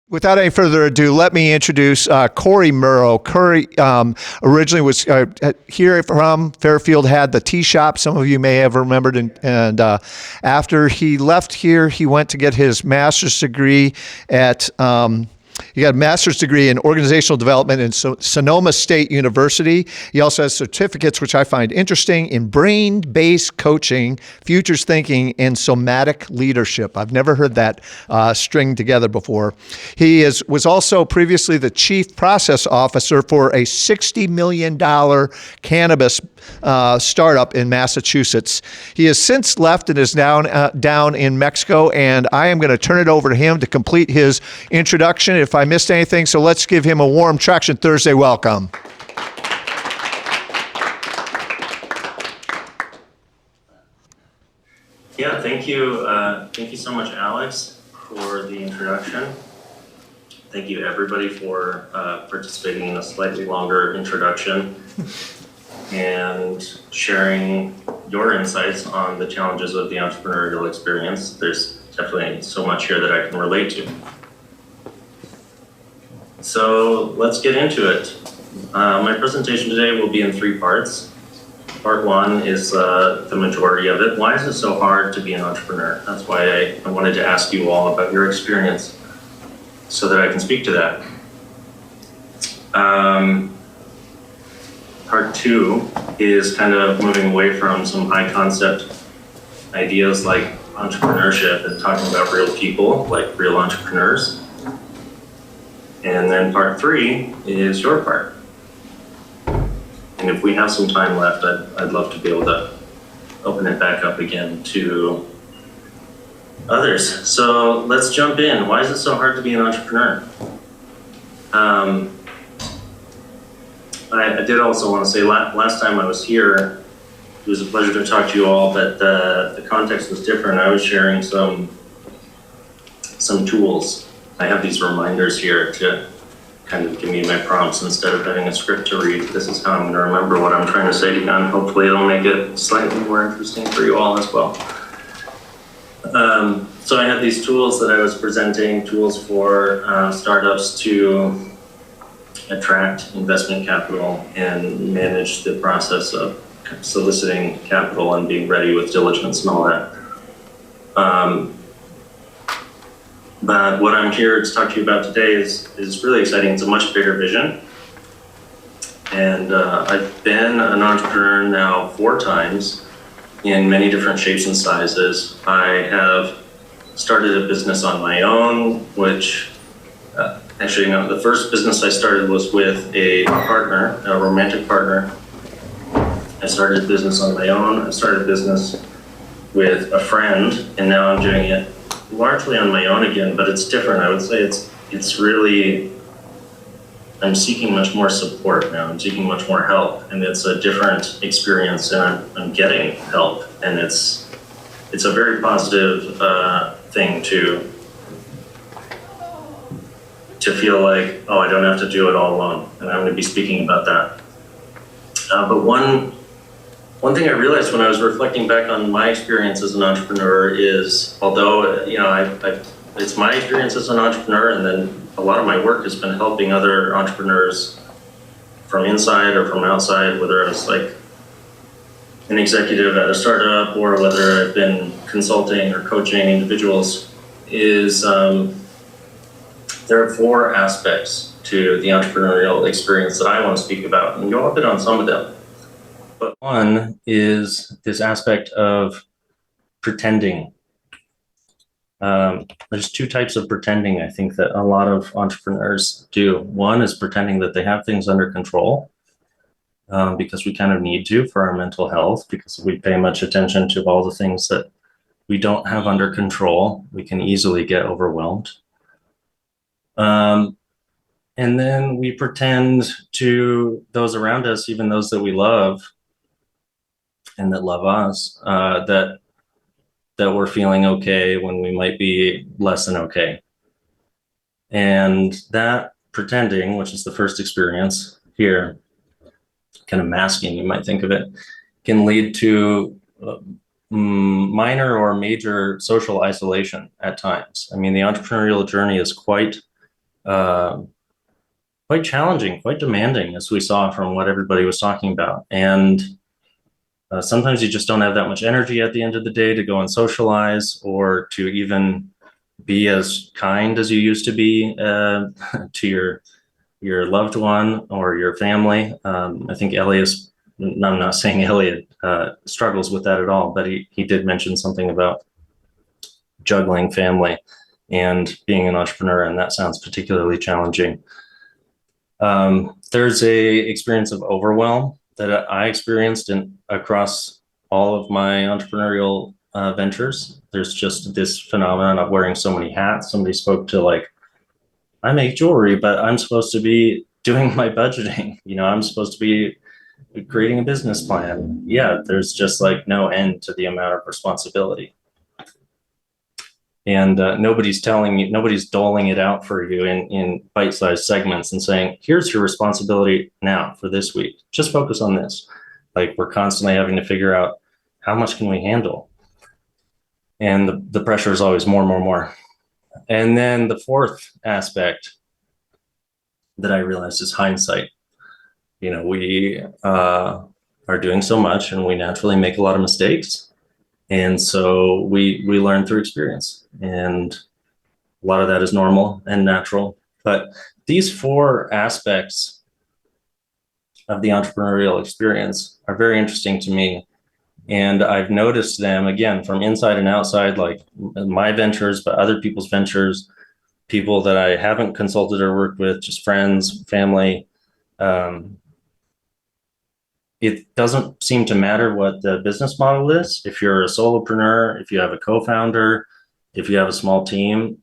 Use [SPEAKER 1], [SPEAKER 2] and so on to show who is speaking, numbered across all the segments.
[SPEAKER 1] Without any further ado, let me introduce Corey Morrow. Corey originally was here from Fairfield, had the tea shop. Some of you may have remembered. And after he left here, he went to get his master's degree at he got a master's degree in organizational development in Sonoma State University. He also has certificates, which I find interesting, in brain-based coaching, futures thinking, and somatic leadership. I've never heard that stringed together before. He was also previously the chief process officer for a $60 million cannabis startup in Massachusetts. He has since left and is now down in Mexico, and I am going to turn it over to him to complete his introduction if I missed anything. So let's give him a warm Traction Thursday welcome.
[SPEAKER 2] Yeah, thank you. Thank you so much, Alex, for the introduction. Thank you, everybody, for participating in a slightly longer introduction and sharing your insights on the challenges of the entrepreneurial experience. There's definitely so much here that I can relate to. So let's get into it. My presentation today will be in 3 parts. Part 1 is the majority of it. Why is it so hard to be an entrepreneur? That's why I wanted to ask you all about your experience so that I can speak to that. Part 2 is kind of moving away from some high concept ideas like entrepreneurship and talking about real people, like real entrepreneurs. And then part 3 is your part. And if we have some time left, I'd love to be able to open it back up again to others. So let's jump in. Why is it so hard to be an entrepreneur? I did also want to say last time I was here, it was a pleasure to talk to you all, but the context was different. I was sharing some tools. I have these reminders here to kind of give me my prompts instead of having a script to read. This is how I'm going to remember what I'm trying to say to you, and hopefully it'll make it slightly more interesting for you all as well. So I had these tools that I was presenting, tools for startups to attract investment capital and manage the process of soliciting capital and being ready with diligence and all that. But what I'm here to talk to you about today is really exciting. It's a much bigger vision. And I've been an entrepreneur now 4 times in many different shapes and sizes. I have started a business on my own, which actually, no, the first business I started was with a partner, a romantic partner. I started a business on my own. I started a business with a friend, and now I'm doing it largely on my own again, but it's different. I would say it's really, I'm seeking much more support now. I'm seeking much more help, and it's a different experience, and I'm getting help, and it's a very positive thing to feel like, oh, I don't have to do it all alone, and I'm going to be speaking about that. But one thing I realized when I was reflecting back on my experience as an entrepreneur is, although it's my experience as an entrepreneur, and then a lot of my work has been helping other entrepreneurs from inside or from outside, whether I was like an executive at a startup or whether I've been consulting or coaching individuals, is there are 4 aspects to the entrepreneurial experience that I want to speak about, and you'll hit on some of them. But one is this aspect of pretending. There's 2 types of pretending, I think, that a lot of entrepreneurs do. One is pretending that they have things under control, because we kind of need to for our mental health, because if we pay much attention to all the things that we don't have under control, we can easily get overwhelmed. And then we pretend to those around us, even those that we love and that love us, that we're feeling okay when we might be less than okay. And that pretending, which is the first experience here, kind of masking, you might think of it, can lead to minor or major social isolation at times. I mean, the entrepreneurial journey is quite quite challenging, quite demanding, as we saw from what everybody was talking about. And sometimes you just don't have that much energy at the end of the day to go and socialize or to even be as kind as you used to be to your loved one or your family. I think Elliot, I'm not saying Elliot struggles with that at all, but he did mention something about juggling family and being an entrepreneur, and that sounds particularly challenging. There's a experience of overwhelm that I experienced across all of my entrepreneurial ventures. There's just this phenomenon of wearing so many hats. Somebody spoke to like, I make jewelry, but I'm supposed to be doing my budgeting. I'm supposed to be creating a business plan. Yeah, there's just like no end to the amount of responsibility. And nobody's doling it out for you in bite-sized segments and saying, here's your responsibility now for this week. Just focus on this. Like, we're constantly having to figure out how much can we handle? And the pressure is always more. And then the fourth aspect that I realized is hindsight. We are doing so much and we naturally make a lot of mistakes. And so we learn through experience, and a lot of that is normal and natural. But these four aspects of the entrepreneurial experience are very interesting to me. And I've noticed them, again, from inside and outside, like my ventures, but other people's ventures, people that I haven't consulted or worked with, just friends, family. It doesn't seem to matter what the business model is. If you're a solopreneur, if you have a co-founder, if you have a small team,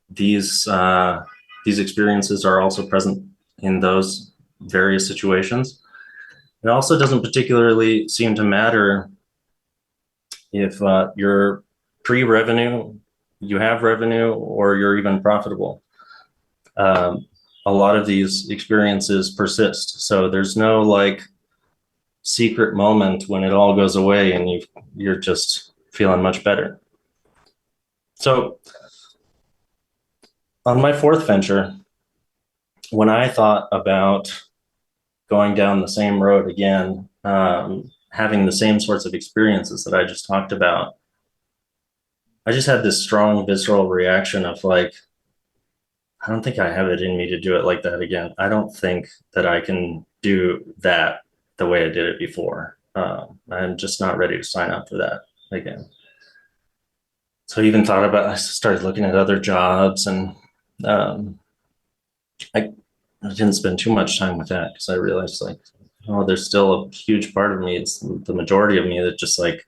[SPEAKER 2] these experiences are also present in those various situations. It also doesn't particularly seem to matter if you're pre-revenue, you have revenue, or you're even profitable. A lot of these experiences persist. So there's no like secret moment when it all goes away and you're just feeling much better. So on my fourth venture, when I thought about going down the same road again, having the same sorts of experiences that I just talked about, I just had this strong visceral reaction of like, I don't think I have it in me to do it like that again. I don't think that I can do that the way I did it before. I'm just not ready to sign up for that again. So I started looking at other jobs, and I didn't spend too much time with that because I realized like, there's still a huge part of me, it's the majority of me that just like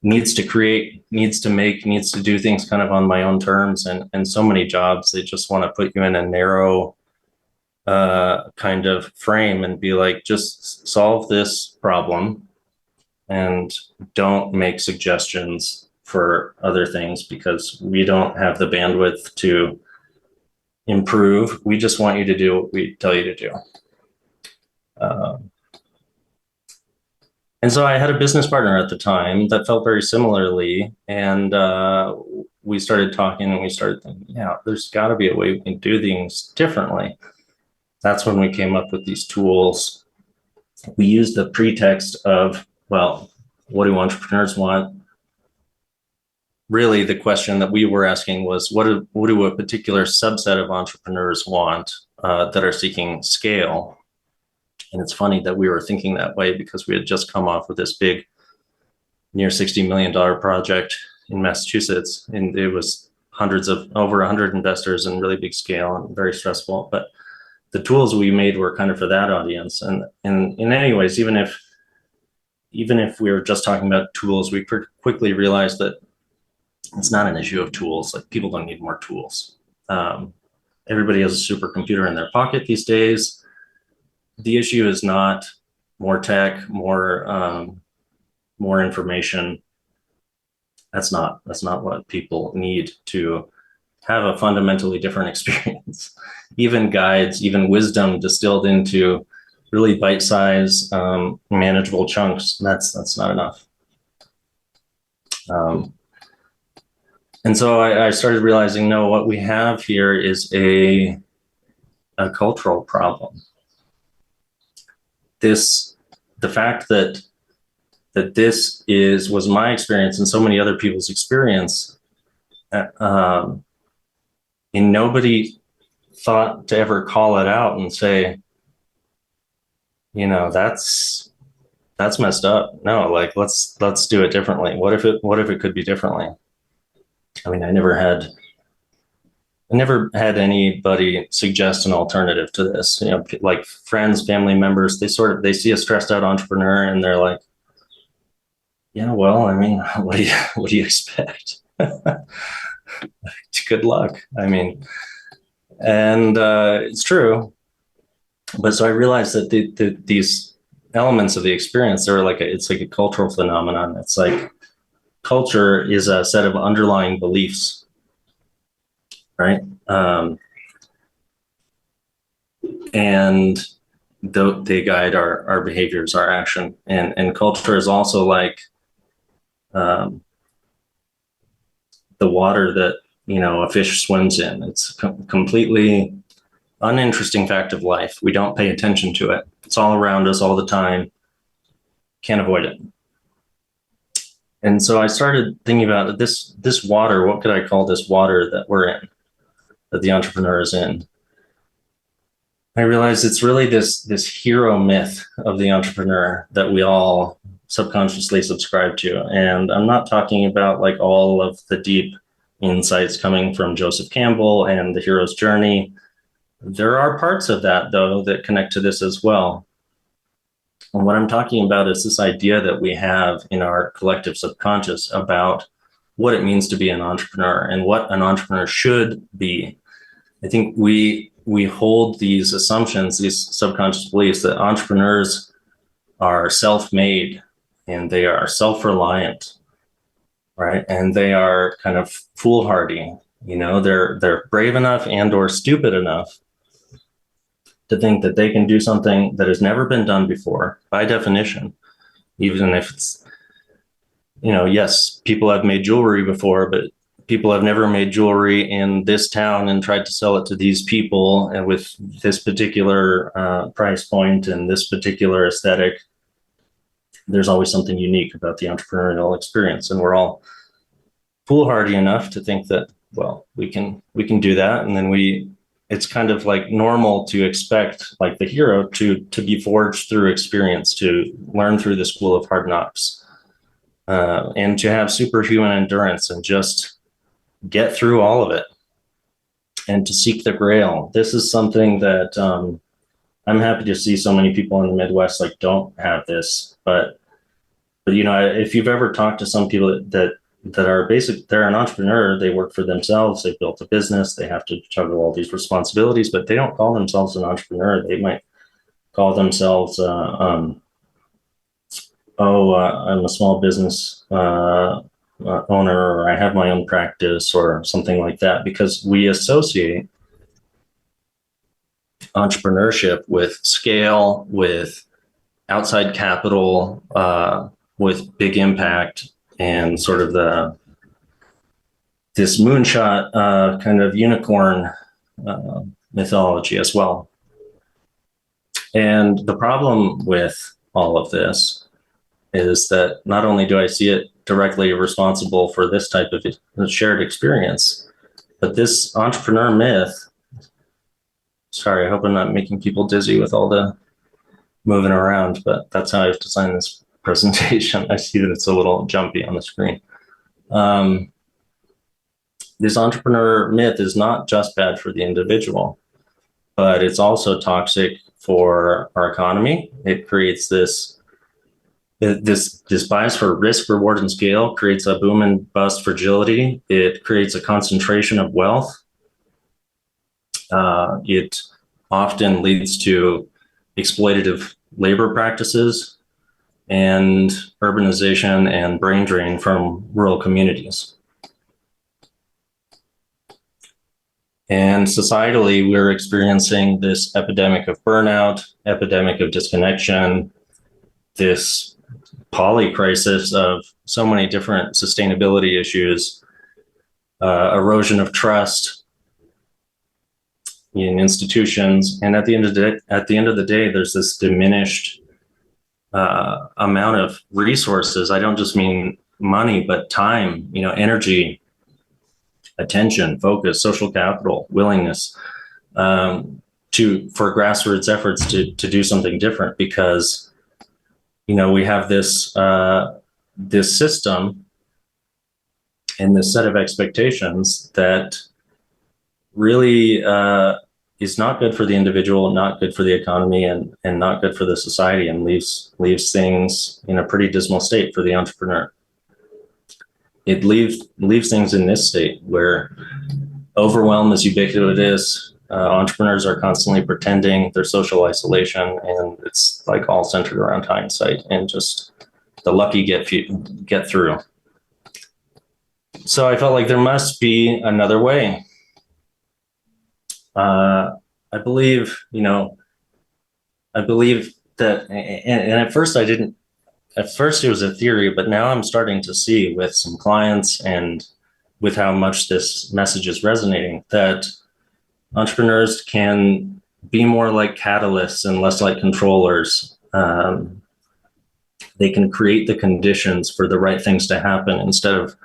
[SPEAKER 2] needs to create, needs to make, needs to do things kind of on my own terms. And so many jobs, they just want to put you in a narrow kind of frame and be like, just solve this problem and don't make suggestions for other things because we don't have the bandwidth to improve. We just want you to do what we tell you to do. And so I had a business partner at the time that felt very similarly. And we started talking and we started thinking, yeah, there's got to be a way we can do things differently. That's when we came up with these tools. We used the pretext of, well, what do entrepreneurs want? Really, the question that we were asking was, what do a particular subset of entrepreneurs want that are seeking scale? And it's funny that we were thinking that way because we had just come off with this big, near $60 million project in Massachusetts, and it was over 100 investors and really big scale and very stressful. But the tools we made were kind of for that audience. And in any ways, even if we were just talking about tools, we quickly realized that it's not an issue of tools. Like, people don't need more tools. Everybody has a supercomputer in their pocket these days. The issue is not more tech, more information. That's not what people need to have a fundamentally different experience. Even guides, even wisdom distilled into really bite-sized, manageable chunks, that's not enough. And so I started realizing, no, what we have here is a cultural problem. The fact that this was my experience and so many other people's experience, and nobody thought to ever call it out and say, that's messed up. No, like let's do it differently. What if it could be differently? I mean, I never had anybody suggest an alternative to this. Like friends, family members, they see a stressed out entrepreneur and they're like, yeah, well, I mean, what do you expect? Good luck. I mean, and it's true. But so I realized that these elements of the experience, it's like a cultural phenomenon. It's like culture is a set of underlying beliefs, right? And they guide our behaviors, our action, and culture is also like the water that a fish swims in. It's completely uninteresting fact of life. We don't pay attention to it. It's all around us all the time. Can't avoid it. And so I started thinking about this water. What could I call this water that we're in, that the entrepreneur is in? I realized it's really this hero myth of the entrepreneur that we all subconsciously subscribe to. And I'm not talking about like all of the deep insights coming from Joseph Campbell and the hero's journey. There are parts of that, though, that connect to this as well. And what I'm talking about is this idea that we have in our collective subconscious about what it means to be an entrepreneur and what an entrepreneur should be. I think we hold these assumptions, these subconscious beliefs that entrepreneurs are self-made and they are self-reliant, right? And they are kind of foolhardy. They're brave enough and or stupid enough to think that they can do something that has never been done before, by definition, even if it's, yes, people have made jewelry before, but people have never made jewelry in this town and tried to sell it to these people and with this particular price point and this particular aesthetic. There's always something unique about the entrepreneurial experience, and we're all foolhardy enough to think that, well, we can do that, and then it's kind of like normal to expect like the hero to be forged through experience, to learn through the school of hard knocks, and to have superhuman endurance and just get through all of it and to seek the grail. This is something that I'm happy to see so many people in the Midwest like don't have this, but if you've ever talked to some people that are they're an entrepreneur, they work for themselves, they've built a business, they have to juggle all these responsibilities, but they don't call themselves an entrepreneur. They might call themselves, I'm a small business owner, or I have my own practice or something like that, because we associate entrepreneurship with scale, with outside capital, with big impact, and sort of this moonshot kind of unicorn mythology as well. And the problem with all of this is that not only do I see it directly responsible for this type of shared experience, but this entrepreneur myth, sorry, I hope I'm not making people dizzy with all the moving around, but that's how I've designed this presentation. I see that it's a little jumpy on the screen. This entrepreneur myth is not just bad for the individual, but it's also toxic for our economy. It creates this bias for risk, reward, and scale, creates a boom and bust fragility. It creates a concentration of wealth. It often leads to exploitative labor practices and urbanization and brain drain from rural communities. And societally, we're experiencing this epidemic of burnout, epidemic of disconnection, this poly crisis of so many different sustainability issues, erosion of trust in institutions, and at the end of the day, there's this diminished amount of resources. I don't just mean money, but time, energy, attention, focus, social capital, willingness for grassroots efforts to do something different, because we have this system and this set of expectations that really is not good for the individual, not good for the economy, and not good for the society, and leaves things in a pretty dismal state for the entrepreneur. It leaves things in this state where overwhelm is ubiquitous. Entrepreneurs are constantly pretending, their social isolation, and it's like all centered around hindsight and just the lucky get through. So I felt like there must be another way. I believe that, and at first it was a theory, but now I'm starting to see with some clients and with how much this message is resonating, that entrepreneurs can be more like catalysts and less like controllers. They can create the conditions for the right things to happen instead of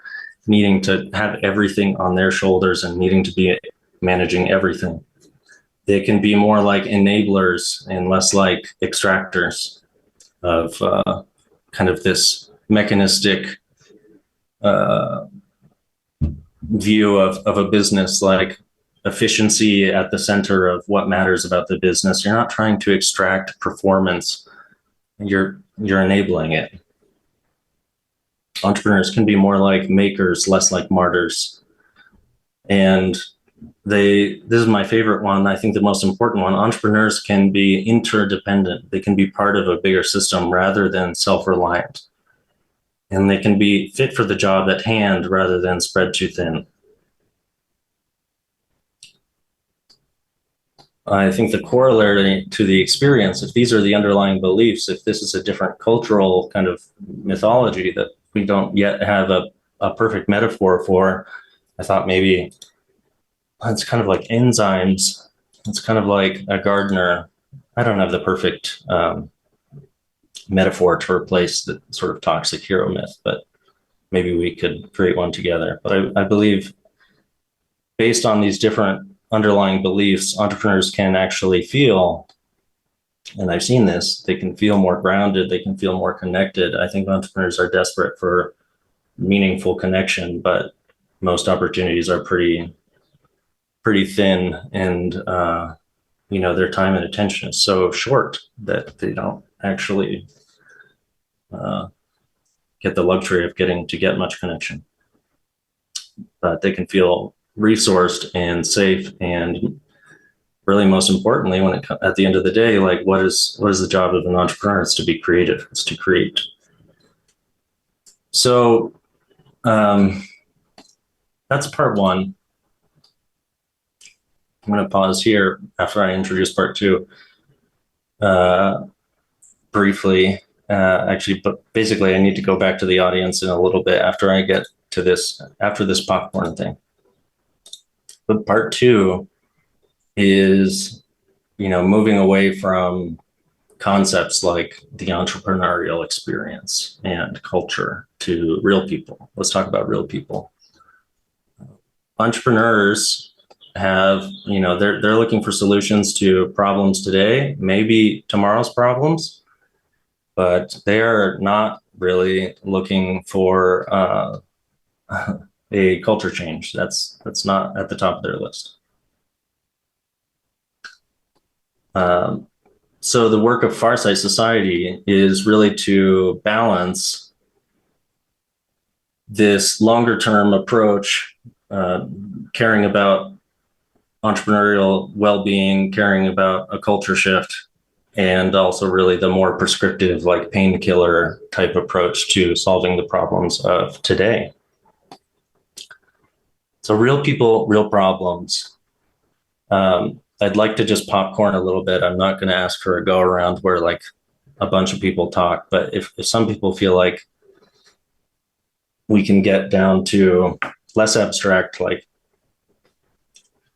[SPEAKER 2] needing to have everything on their shoulders and needing to be managing everything. They can be more like enablers and less like extractors of kind of this mechanistic view of a business, like efficiency at the center of what matters about the business. You're not trying to extract performance. You're enabling it. Entrepreneurs can be more like makers, less like martyrs. And this is my favorite one. I think the most important one. Entrepreneurs can be interdependent. They can be part of a bigger system rather than self-reliant. And they can be fit for the job at hand rather than spread too thin. I think the corollary to the experience, if these are the underlying beliefs, if this is a different cultural kind of mythology that we don't yet have a perfect metaphor for, I thought maybe it's kind of like enzymes. It's kind of like a gardener. I don't have the perfect metaphor to replace the sort of toxic hero myth, but maybe we could create one together. But I believe based on these different underlying beliefs, entrepreneurs can actually feel, and I've seen this, they can feel more grounded, they can feel more connected. I think entrepreneurs are desperate for meaningful connection, but most opportunities are pretty thin, and their time and attention is so short that they don't actually get the luxury of getting much connection. But they can feel resourced and safe, and really most importantly, at the end of the day, like what is the job of an entrepreneur? It's to be creative, it's to create. So that's part one. I'm going to pause here after I introduce part two briefly. Actually, but basically I need to go back to the audience in a little bit after I get to this, after this popcorn thing. But part two is, moving away from concepts like the entrepreneurial experience and culture to real people. Let's talk about real people. Entrepreneurs have, they're looking for solutions to problems today, maybe tomorrow's problems, but they are not really looking for a culture change. That's not at the top of their list. So the work of Farsight Society is really to balance this longer term approach, caring about entrepreneurial well-being, caring about a culture shift, and also really the more prescriptive, like painkiller type approach to solving the problems of today. So real people, real problems. I'd like to just popcorn a little bit. I'm not going to ask for a go around where like a bunch of people talk, but if some people feel like we can get down to less abstract, like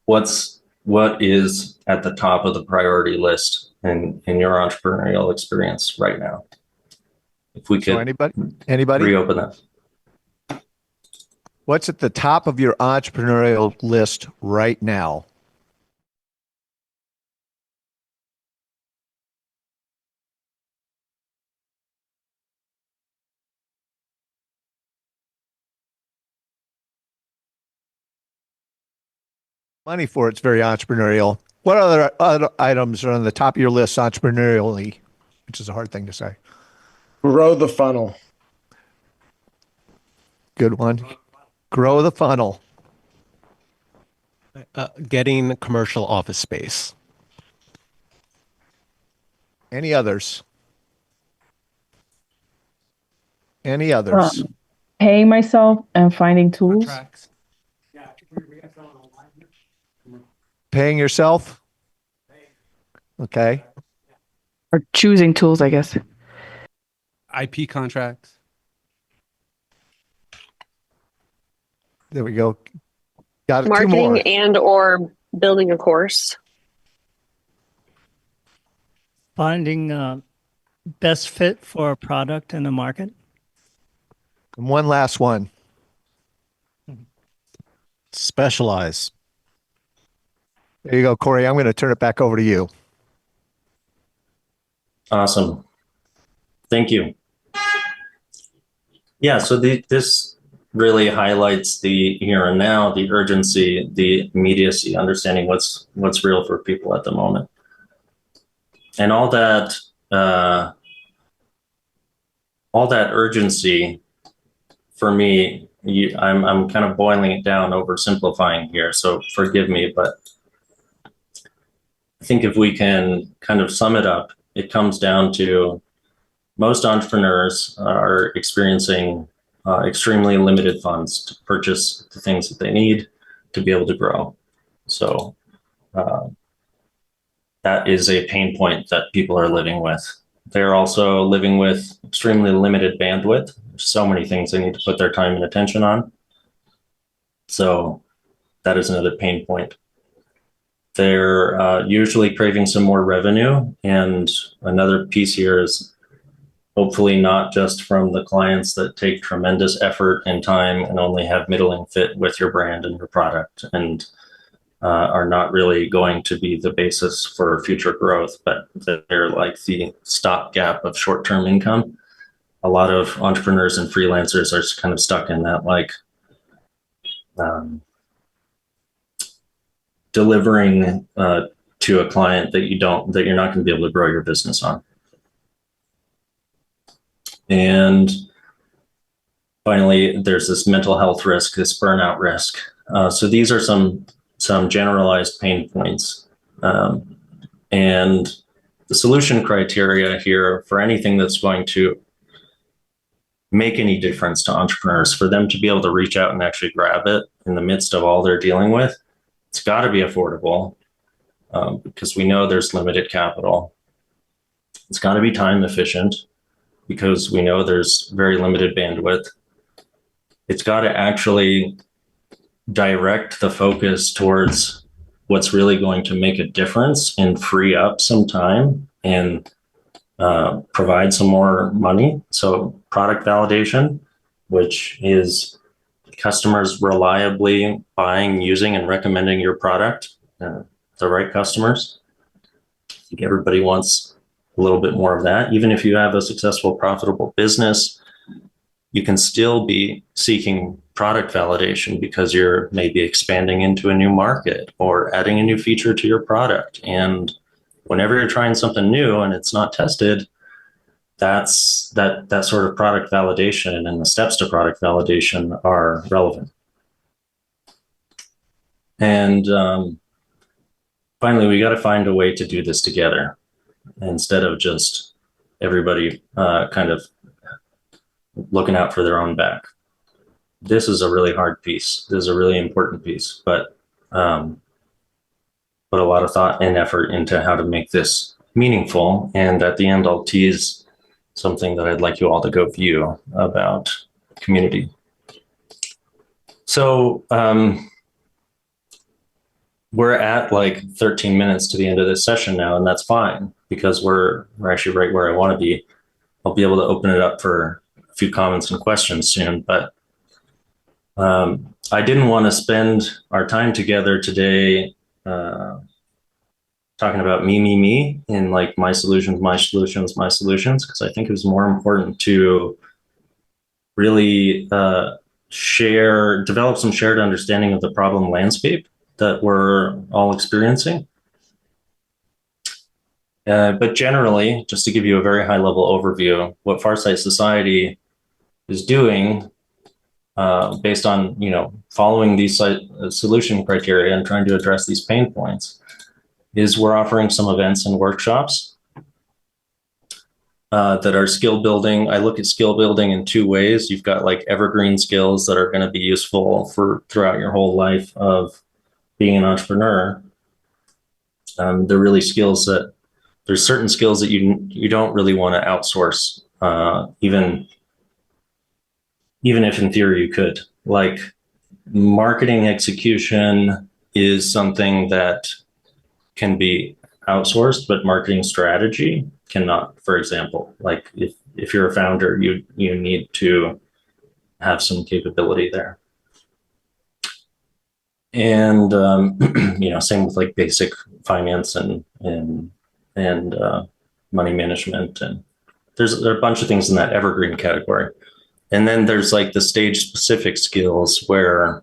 [SPEAKER 2] what is at the top of the priority list in your entrepreneurial experience right now? If we
[SPEAKER 1] So
[SPEAKER 2] could
[SPEAKER 1] anybody?
[SPEAKER 2] reopen that.
[SPEAKER 1] What's at the top of your entrepreneurial list right now? Money for it's very entrepreneurial. What other items are on the top of your list entrepreneurially, which is a hard thing to say?
[SPEAKER 3] Grow the funnel.
[SPEAKER 1] Good one. Grow the funnel.
[SPEAKER 4] Getting commercial office space.
[SPEAKER 1] Any others? Any others?
[SPEAKER 5] Paying myself and finding tools.
[SPEAKER 4] Contracts.
[SPEAKER 1] Paying yourself? Okay.
[SPEAKER 5] Or choosing tools, I guess.
[SPEAKER 4] IP contracts.
[SPEAKER 1] There we go. Got it. Two more.
[SPEAKER 6] Marketing and or building a course.
[SPEAKER 7] Finding best fit for a product in the market.
[SPEAKER 1] And one last one.
[SPEAKER 4] Specialize.
[SPEAKER 1] There you go, Corey. I'm going to turn it back over to you.
[SPEAKER 2] Awesome. Thank you. Yeah, so this really highlights the here and now, the urgency, the immediacy, understanding what's real for people at the moment. And all that urgency, for me, I'm kind of boiling it down, oversimplifying here, so forgive me, but I think if we can kind of sum it up, it comes down to most entrepreneurs are experiencing extremely limited funds to purchase the things that they need to be able to grow. So that is a pain point that people are living with. They're also living with extremely limited bandwidth. There's so many things they need to put their time and attention on. So that is another pain point. They're usually craving some more revenue. And another piece here is hopefully not just from the clients that take tremendous effort and time and only have middling fit with your brand and your product and are not really going to be the basis for future growth, but they're like the stopgap of short-term income. A lot of entrepreneurs and freelancers are kind of stuck in that, like, delivering to a client that you're not going to be able to grow your business on. And finally, there's this mental health risk, this burnout risk. So these are some generalized pain points. And the solution criteria here for anything that's going to make any difference to entrepreneurs, for them to be able to reach out and actually grab it in the midst of all they're dealing with, it's got to be affordable because we know there's limited capital. It's got to be time efficient because we know there's very limited bandwidth. It's got to actually direct the focus towards what's really going to make a difference and free up some time and provide some more money. So product validation, which is customers reliably buying, using, and recommending your product, the right customers. I think everybody wants a little bit more of that. Even if you have a successful, profitable business, you can still be seeking product validation because you're maybe expanding into a new market or adding a new feature to your product. And whenever you're trying something new and it's not tested, that sort of product validation and the steps to product validation are relevant. And finally, we got to find a way to do this together instead of just everybody kind of looking out for their own back. This is a really hard piece. This is a really important piece, but put a lot of thought and effort into how to make this meaningful. And at the end, I'll tease something that I'd like you all to go view about community. So we're at like 13 minutes to the end of this session now, and that's fine because we're actually right where I want to be. I'll be able to open it up for a few comments and questions soon, but I didn't want to spend our time together today talking about me in like my solutions, because I think it was more important to really develop some shared understanding of the problem landscape that we're all experiencing. But generally, just to give you a very high level overview, what Farsight Society is doing based on, following these solution criteria and trying to address these pain points is we're offering some events and workshops that are skill building. I look at skill building in two ways. You've got like evergreen skills that are going to be useful for throughout your whole life of being an entrepreneur. They're really skills that there's certain skills that you don't really want to outsource, even if in theory you could. Like marketing execution is something that can be outsourced, but marketing strategy cannot. For example, like if you're a founder, you need to have some capability there. And same with like basic finance and money management, and there are a bunch of things in that evergreen category. And then there's like the stage specific skills where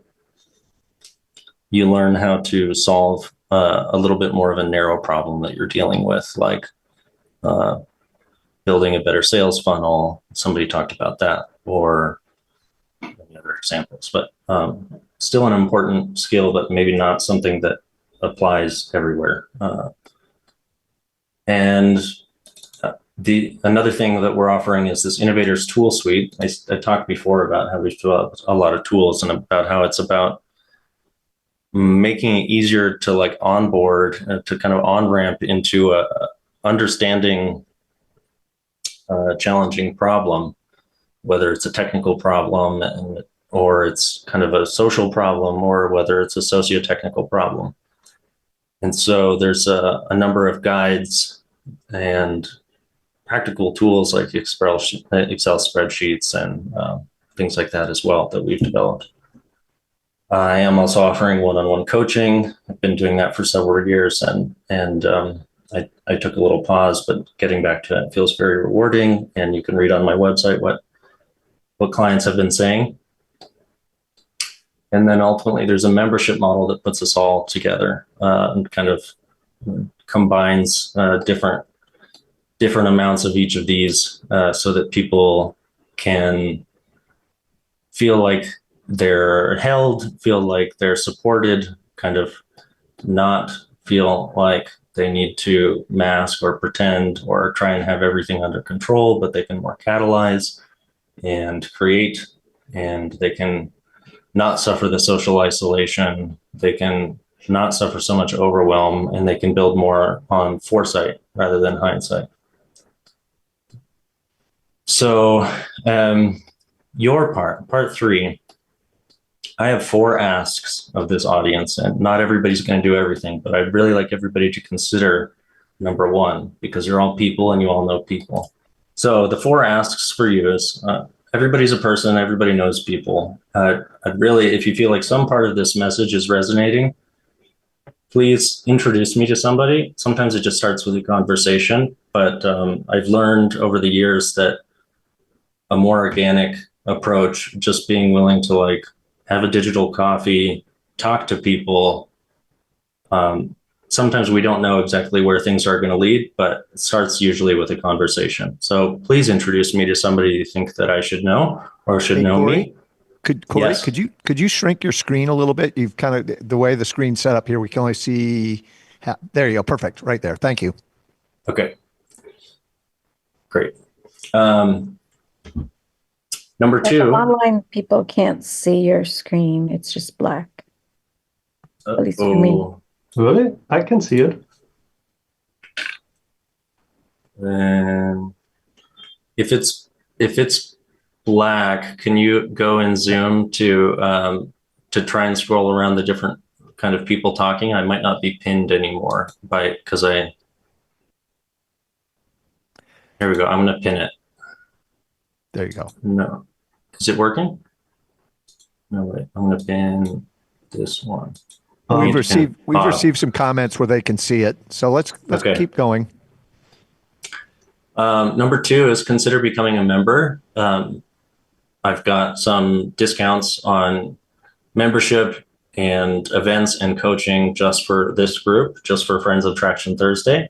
[SPEAKER 2] you learn how to solve a little bit more of a narrow problem that you're dealing with, like building a better sales funnel. Somebody talked about that, or any other examples, but still an important skill, but maybe not something that applies everywhere. And another thing that we're offering is this Innovators Tool Suite. I talked before about how we've developed a lot of tools and about how it's about making it easier to like onboard, to kind of on-ramp into a understanding a challenging problem, whether it's a technical problem or it's kind of a social problem, or whether it's a socio-technical problem. And so there's a number of guides and practical tools like Excel spreadsheets and things like that as well that we've developed. I am also offering one-on-one coaching. I've been doing that for several years, and I took a little pause, but getting back to it feels very rewarding. And you can read on my website what clients have been saying. And then ultimately, there's a membership model that puts us all together and kind of combines different amounts of each of these so that people can feel like they're held, feel like they're supported, kind of not feel like they need to mask or pretend or try and have everything under control, but they can more catalyze and create, and they can not suffer the social isolation. They can not suffer so much overwhelm, and they can build more on foresight rather than hindsight. So your part three, I have 4 asks of this audience, and not everybody's going to do everything, but I'd really like everybody to consider number 1, because you're all people and you all know people. So the 4 asks for you is, everybody's a person, everybody knows people. I'd really, if you feel like some part of this message is resonating, please introduce me to somebody. Sometimes it just starts with a conversation, but I've learned over the years that a more organic approach, just being willing to like have a digital coffee, talk to people. Sometimes we don't know exactly where things are going to lead, but it starts usually with a conversation. So please introduce me to somebody you think that I should know or should know
[SPEAKER 1] Corey?
[SPEAKER 2] me.
[SPEAKER 1] Corey,
[SPEAKER 2] Yes.
[SPEAKER 1] could you shrink your screen a little bit? You've kind of, the way the screen's set up here, we can only see, there you go. Perfect. Right there. Thank you.
[SPEAKER 2] Okay. Great. Number
[SPEAKER 8] But
[SPEAKER 2] 2.
[SPEAKER 8] the online people can't see your screen. It's just black. At least for me.
[SPEAKER 9] Really? I can see it.
[SPEAKER 2] And if it's black, can you go in Zoom to to try and scroll around the different kind of people talking, I might not be pinned anymore because here we go. I'm going to pin it.
[SPEAKER 1] There you go.
[SPEAKER 2] No. Is it working? No, wait. I'm going to pin this one.
[SPEAKER 1] We've received some comments where they can see it. So let's
[SPEAKER 2] Okay.
[SPEAKER 1] keep going.
[SPEAKER 2] Number 2 is consider becoming a member. I've got some discounts on membership and events and coaching just for this group, just for Friends of Traction Thursday.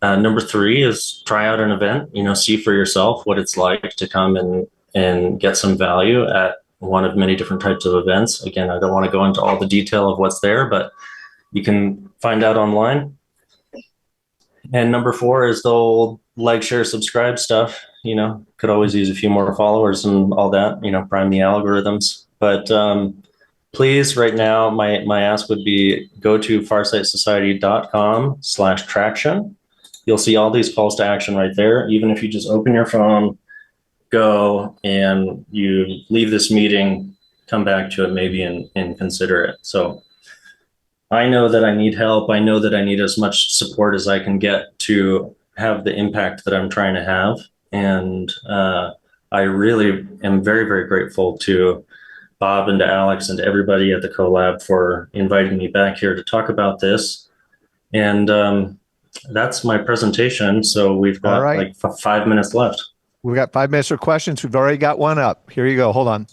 [SPEAKER 2] Number 3 is try out an event, see for yourself what it's like to come and get some value at one of many different types of events. Again, I don't want to go into all the detail of what's there, but you can find out online. And number 4 is the old like, share, subscribe stuff. Could always use a few more followers and all that, prime the algorithms. But please, right now, my ask would be go to farsightsociety.com/traction. You'll see all these calls to action right there. Even if you just open your phone, go, and you leave this meeting, come back to it maybe and consider it. So I know that I need help. I know that I need as much support as I can get to have the impact that I'm trying to have. And I really am very, very grateful to Bob and to Alex and to everybody at the collab for inviting me back here to talk about this. And that's my presentation. So we've got like 5 minutes left.
[SPEAKER 1] We've got 5 minutes for questions. We've already got one up. Here you go. Hold on.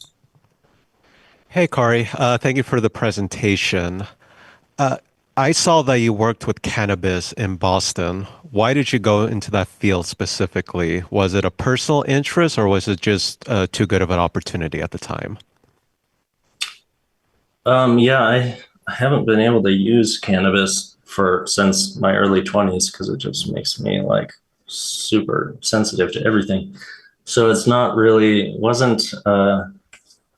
[SPEAKER 4] Hey, Corey. Thank you for the presentation. I saw that you worked with cannabis in Boston. Why did you go into that field specifically? Was it a personal interest or was it just too good of an opportunity at the time?
[SPEAKER 2] Yeah, I haven't been able to use cannabis since my early 20s because it just makes me like super sensitive to everything. So it's wasn't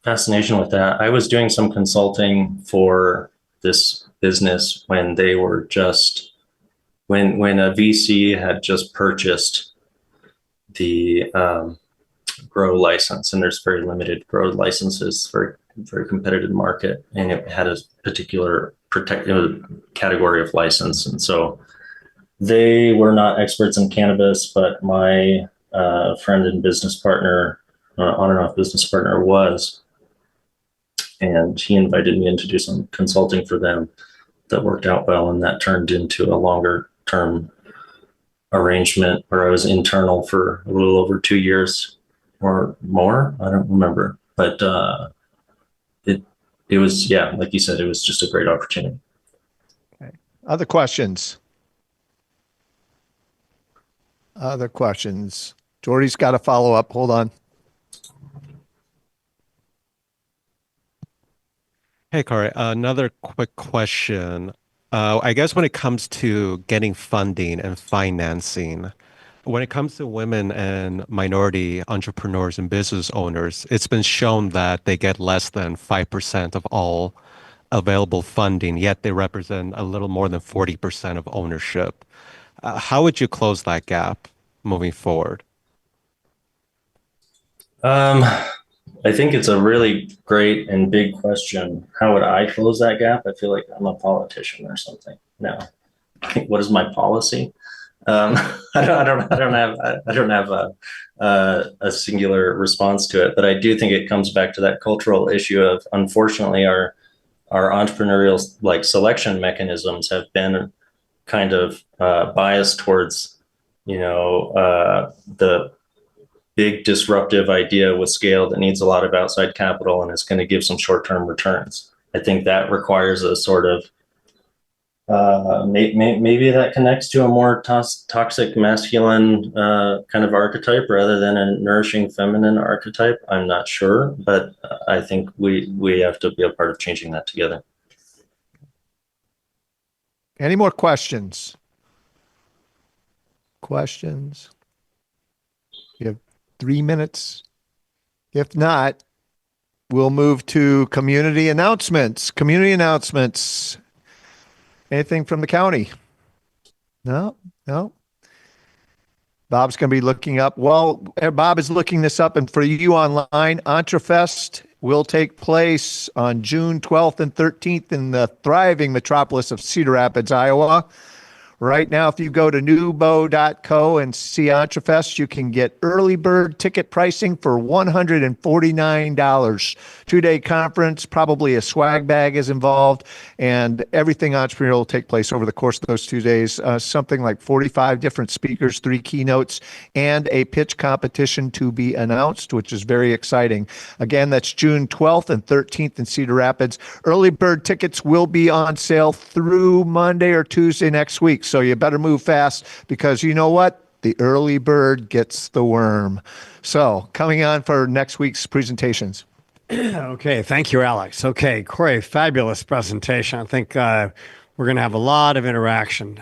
[SPEAKER 2] fascination with that. I was doing some consulting for this business when they were when a VC had just purchased the grow license, and there's very limited grow licenses, very, very competitive market, and it had a particular protected category of license. And so they were not experts in cannabis, but my friend and business partner, on and off business partner, was. And he invited me in to do some consulting for them that worked out well. And that turned into a longer term arrangement where I was internal for a little over 2 years or more. I don't remember, but it was, yeah, like you said, it was just a great opportunity.
[SPEAKER 1] Okay. Other questions? Other questions? Jordy's got a follow up. Hold on.
[SPEAKER 4] Hey, Corey, another quick question. I guess when it comes to getting funding and financing, when it comes to women and minority entrepreneurs and business owners, it's been shown that they get less than 5% of all available funding, yet they represent a little more than 40% of ownership. How would you close that gap moving forward?
[SPEAKER 2] I think it's a really great and big question. How would I close that gap? I feel like I'm a politician or something. No, what is my policy? I don't have a singular response to it, but I do think it comes back to that cultural issue of, unfortunately, our entrepreneurial selection mechanisms have been kind of biased towards, the big disruptive idea with scale that needs a lot of outside capital and is going to give some short-term returns. I think that requires a sort of maybe that connects to a more toxic masculine kind of archetype rather than a nourishing feminine archetype. I'm not sure, but I think we have to be a part of changing that together.
[SPEAKER 1] Any more questions? Questions? You have 3 minutes. If not, we'll move to community announcements. Community announcements. Anything from the county? No. Bob's going to be looking up. Well, Bob is looking this up, and for you online, EntreFest will take place on June 12th and 13th in the thriving metropolis of Cedar Rapids, Iowa. Right now, if you go to newbo.co and see EntreFest, you can get early bird ticket pricing for $149. 2-day conference, probably a swag bag is involved, and everything entrepreneurial will take place over the course of those 2 days. Something like 45 different speakers, 3 keynotes, and a pitch competition to be announced, which is very exciting. Again, that's June 12th and 13th in Cedar Rapids. Early bird tickets will be on sale through Monday or Tuesday next week. So you better move fast because you know what? The early bird gets the worm. So coming on for next week's presentations.
[SPEAKER 10] Okay, thank you, Alex. Okay, Corey, fabulous presentation. I think we're going to have a lot of interaction.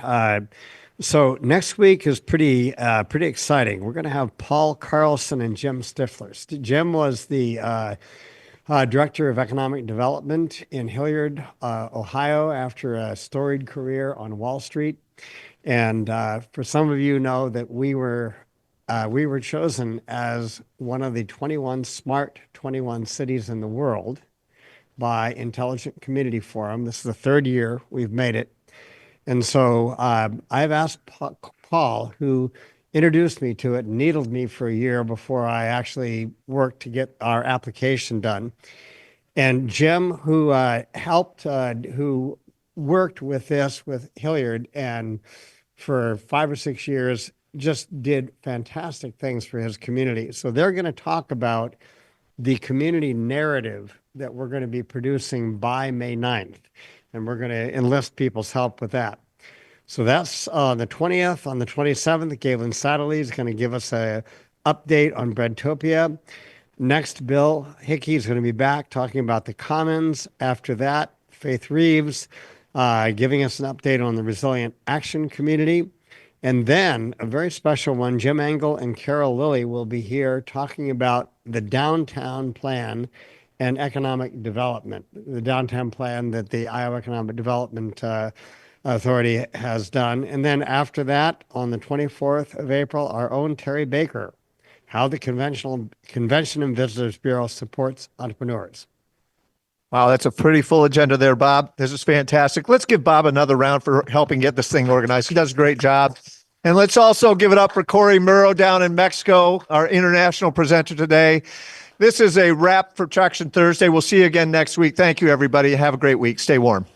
[SPEAKER 10] So next week is pretty exciting. We're going to have Paul Carlson and Jim Stifler. Jim was the Director of Economic Development in Hilliard, Ohio, after a storied career on Wall Street. And for some of you know that we were chosen as one of the 21 smart 21 cities in the world by Intelligent Community Forum. This is the 3rd year we've made it. And so I've asked Paul, who introduced me to it, needled me for a year before I actually worked to get our application done. And Jim, who who worked with this with Hilliard and for 5 or 6 years, just did fantastic things for his community. So they're going to talk about the community narrative that we're going to be producing by May 9th. And we're going to enlist people's help with that. So that's on the 20th. On the 27th, Galen Satterley is going to give us an update on Breadtopia. Next, Bill Hickey is going to be back talking about the Commons. After that, Faith Reeves giving us an update on the Resilient Action Community. And then a very special one, Jim Engel and Carol Lilly will be here talking about the downtown plan and economic development, the downtown plan that the Iowa Economic Development Authority has done. And then after that, on the 24th of April, our own Terry Baker, how the Convention and Visitors Bureau supports entrepreneurs.
[SPEAKER 1] Wow, that's a pretty full agenda there, Bob. This is fantastic. Let's give Bob another round for helping get this thing organized. He does a great job. And let's also give it up for Corey Morrow down in Mexico, our international presenter today. This is a wrap for Traction Thursday. We'll see you again next week. Thank you, everybody. Have a great week. Stay warm.